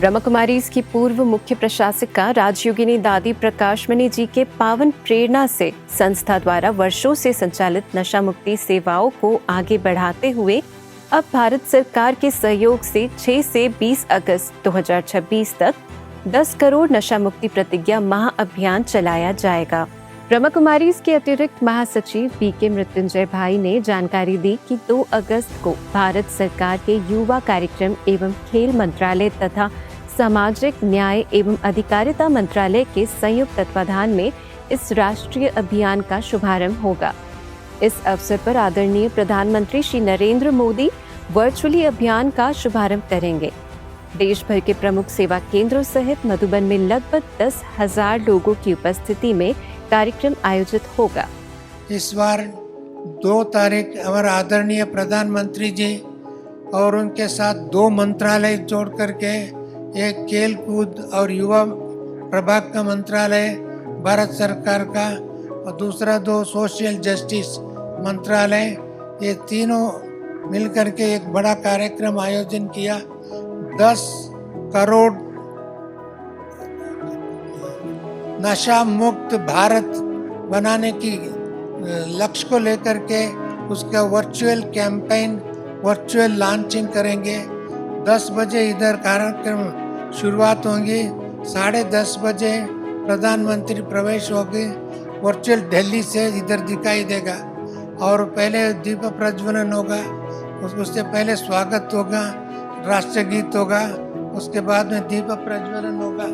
ब्रह्मा कुमारीज की पूर्व मुख्य प्रशासिका राजयोगिनी दादी प्रकाशमणि जी के पावन प्रेरणा से संस्था द्वारा वर्षों से संचालित नशा मुक्ति सेवाओं को आगे बढ़ाते हुए अब भारत सरकार के सहयोग से 6 से 20 अगस्त 2026 तक 10 करोड़ नशा मुक्ति प्रतिज्ञा महाअभियान चलाया जाएगा। ब्रह्मा कुमारीज के अतिरिक्त महासचिव बीके मृत्युंजय भाई ने जानकारी दी कि 2 अगस्त को भारत सरकार के युवा कार्यक्रम एवं खेल मंत्रालय तथा सामाजिक न्याय एवं अधिकारिता मंत्रालय के संयुक्त तत्वाधान में इस राष्ट्रीय अभियान का शुभारंभ होगा। इस अवसर पर आदरणीय प्रधानमंत्री श्री नरेंद्र मोदी वर्चुअली अभियान का शुभारंभ करेंगे। देश भर के प्रमुख सेवा केंद्रों सहित मधुबन में लगभग 10,000 लोगों की उपस्थिति में कार्यक्रम आयोजित होगा। इस बार 2 तारीख हमारे आदरणीय प्रधानमंत्री जी और उनके साथ 2 मंत्रालय जोड़ करके एक खेल कूद और युवा प्रभाग का मंत्रालय भारत सरकार का और दूसरा 2 सोशल जस्टिस मंत्रालय, ये तीनों मिलकर के एक बड़ा कार्यक्रम आयोजन किया। 10 करोड़ नशा मुक्त भारत बनाने की लक्ष्य को लेकर के उसका वर्चुअल कैंपेन, वर्चुअल लॉन्चिंग करेंगे। 10 बजे इधर कार्यक्रम शुरुआत होंगी, 10:30 बजे प्रधानमंत्री प्रवेश होगी, वर्चुअल दिल्ली से इधर दिखाई देगा और पहले दीप प्रज्वलन होगा, उससे पहले स्वागत होगा, राष्ट्रगीत होगा, उसके बाद में दीप प्रज्वलन होगा,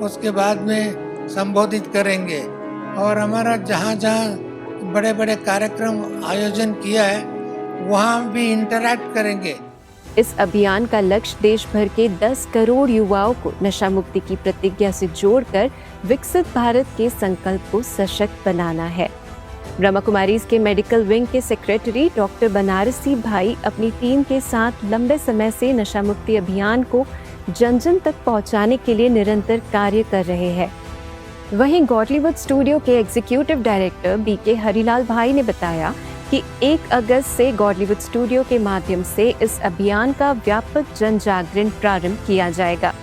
उसके बाद में संबोधित करेंगे और हमारा जहाँ जहाँ बड़े बड़े कार्यक्रम आयोजन किया है वहाँ भी इंटरैक्ट करेंगे। इस अभियान का लक्ष्य देश भर के 10 करोड़ युवाओं को नशा मुक्ति की प्रतिज्ञा से जोड़कर विकसित भारत के संकल्प को सशक्त बनाना है। ब्रह्मा कुमारीज के मेडिकल विंग के सेक्रेटरी डॉक्टर बनारसी भाई अपनी टीम के साथ लंबे समय से नशा मुक्ति अभियान को जन जन तक पहुंचाने के लिए निरंतर कार्य कर रहे हैं। वहीं गॉडलीवुड स्टूडियो के एग्जीक्यूटिव डायरेक्टर बीके हरिलाल भाई ने बताया कि 1 अगस्त से गॉडलीवुड स्टूडियो के माध्यम से इस अभियान का व्यापक जन जागरण प्रारंभ किया जाएगा।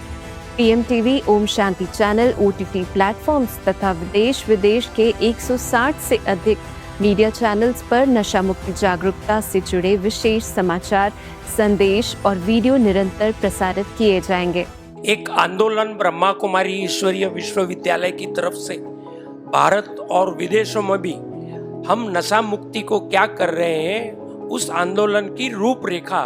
PM TV, Om Shanti channel, OTT platforms तथा देश विदेश के 160 से अधिक मीडिया चैनल्स पर नशा मुक्ति जागरूकता से जुड़े विशेष समाचार, संदेश और वीडियो निरंतर प्रसारित किए जाएंगे। एक आंदोलन ब्रह्मा कुमारी ईश्वरीय विश्वविद्यालय की तरफ से भारत और विदेशों में भी हम नशा मुक्ति को क्या कर रहे हैं, उस आंदोलन की रूपरेखा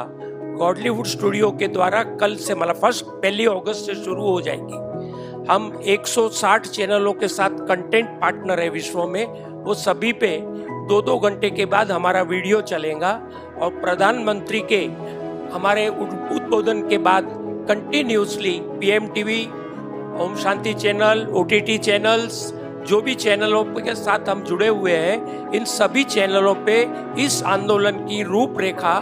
गॉडलीवुड स्टूडियो के द्वारा कल से मतलब 1 अगस्त से शुरू हो जाएगी। हम 160 चैनलों के साथ कंटेंट पार्टनर है विश्व में, वो सभी पे 2-2 घंटे के बाद हमारा वीडियो चलेगा और प्रधानमंत्री के हमारे उद्बोधन के बाद continuously PM TV, Om Shanti channel, OTT channels, जो भी चैनलों के साथ हम जुड़े हुए हैं, इन सभी चैनलों पे इस आंदोलन की रूपरेखा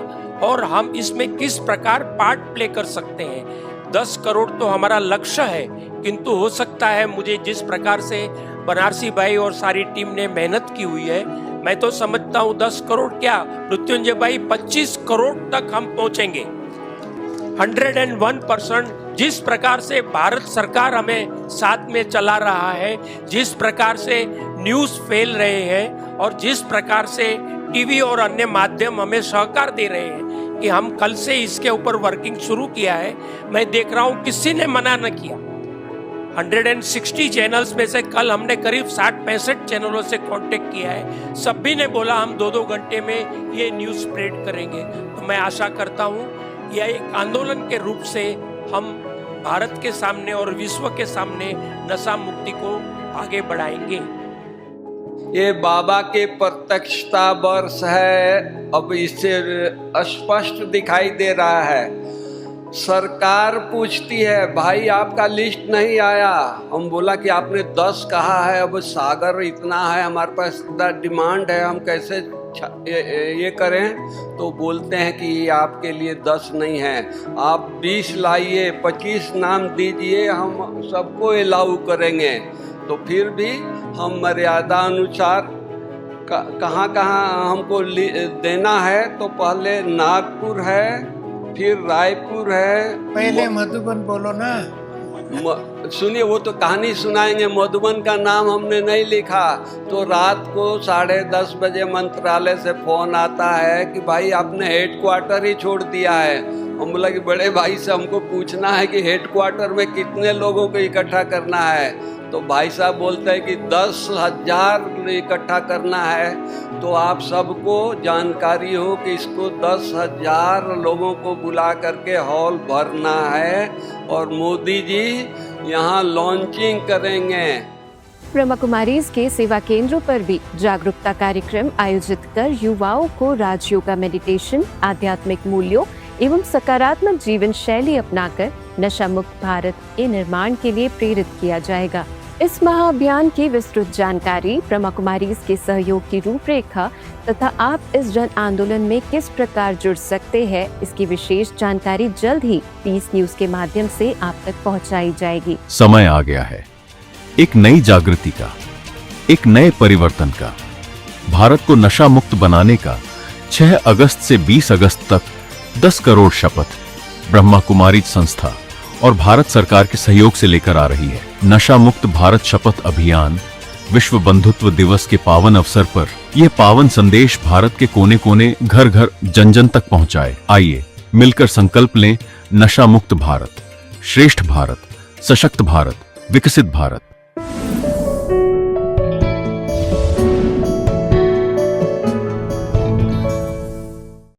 और हम इसमें किस प्रकार पार्ट प्ले कर सकते हैं। 10 करोड़ तो हमारा लक्ष्य है, किंतु हो सकता है मुझे जिस प्रकार से बनारसी भाई और सारी टीम ने मेहनत की हुई है, मैं तो समझता हूँ 10 करोड़ क्या मृत्युंजय भाई 25 करोड़ तक हम पहुंचेंगे। 101% जिस प्रकार से भारत सरकार हमें साथ में चला रहा है, जिस प्रकार से न्यूज़ फैल रहे हैं और जिस प्रकार से टीवी और अन्य माध्यम हमें सहकार दे रहे हैं कि हम कल से इसके ऊपर वर्किंग शुरू किया है, मैं देख रहा हूँ किसी ने मना न किया। 160 चैनल्स में से कल हमने करीब 60-65 चैनलों से कांटेक्ट किया है, सभी ने बोला हम 2-2 घंटे में ये न्यूज़ स्प्रेड करेंगे। तो मैं आशा करता हूँ यह एक आंदोलन के रूप से हम भारत के सामने और विश्व के सामने नशा मुक्ति को आगे बढ़ाएंगे। ये बाबा के प्रत्यक्षता वर्ष है, अब इससे स्पष्ट दिखाई दे रहा है। सरकार पूछती है भाई आपका लिस्ट नहीं आया, हम बोला कि आपने 10 कहा है, अब सागर इतना है, हमारे पास इतना डिमांड है, हम कैसे ये करें। तो बोलते हैं कि ये आपके लिए 10 नहीं है, आप 20 लाइए, 25 नाम दीजिए, हम सबको अलाउ करेंगे। तो फिर भी हम मर्यादा अनुसार कहाँ कहाँ हमको देना है, तो पहले नागपुर है, फिर रायपुर है। पहले मधुबन बोलो ना। सुनिए, वो तो कहानी सुनाएंगे। मधुबन का नाम हमने नहीं लिखा। तो रात को 10:30 बजे मंत्रालय से फोन आता है कि भाई आपने हेडक्वार्टर ही छोड़ दिया है। हम बोला कि बड़े भाई से हमको पूछना है कि हेडक्वार्टर में कितने लोगों को इकट्ठा करना है। तो भाई साहब बोलते हैं कि 10,000 इकट्ठा करना है। तो आप सबको जानकारी हो कि इसको 10,000 लोगों को बुला करके हॉल भरना है और मोदी जी यहाँ लॉन्चिंग करेंगे। ब्रह्मा कुमारीज के सेवा केंद्रों पर भी जागरूकता कार्यक्रम आयोजित कर युवाओं को राजयोगा, मेडिटेशन, आध्यात्मिक मूल्यों एवं सकारात्मक जीवन शैली अपनाकर नशा मुक्त भारत के निर्माण के लिए प्रेरित किया जाएगा। इस महाअभियान की विस्तृत जानकारी, ब्रह्मा कुमारीज के सहयोग की रूपरेखा तथा आप इस जन आंदोलन में किस प्रकार जुड़ सकते हैं, इसकी विशेष जानकारी जल्द ही पीस न्यूज के माध्यम से आप तक पहुंचाई जाएगी। समय आ गया है एक नई जागृति का, एक नए परिवर्तन का। भारत को नशा मुक्त बनाने का 6 अगस्त से 20 अगस्त तक 10 करोड़ शपथ ब्रह्मा कुमारी संस्था और भारत सरकार के सहयोग से लेकर आ रही है। नशा मुक्त भारत शपथ अभियान विश्व बंधुत्व दिवस के पावन अवसर पर यह पावन संदेश भारत के कोने कोने, घर घर, जन जन तक पहुंचाए। आइए मिलकर संकल्प लें, नशा मुक्त भारत, श्रेष्ठ भारत, सशक्त भारत, विकसित भारत।